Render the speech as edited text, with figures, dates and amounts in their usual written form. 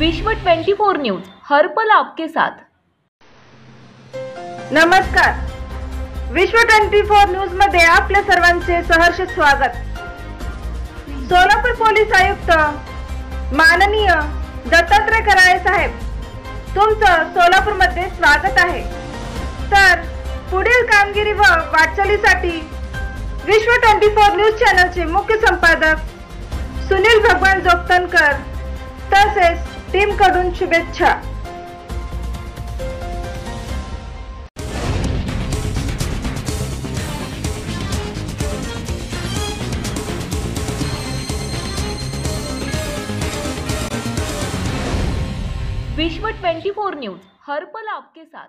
विश्व 24 न्यूज हर पल आपके साथ। नमस्कार, विश्व 24 न्यूज मध्ये आपल्या सर्वांचे सहर्ष स्वागत। सोलापूर पोलीस आयुक्त माननीय दत्तात्रय कराळे साहेब, तुमचं सोलापूर मध्ये स्वागत आहे। तर पुढील कामगिरी व वाटचालीसाठी विश्व 24 न्यूज चॅनलचे मुख्य संपादक सुनील भगवान जोगतनकर तसेच टीम कडून शुभेच्छा। विश्व 24 न्यूज हर पल आपके साथ।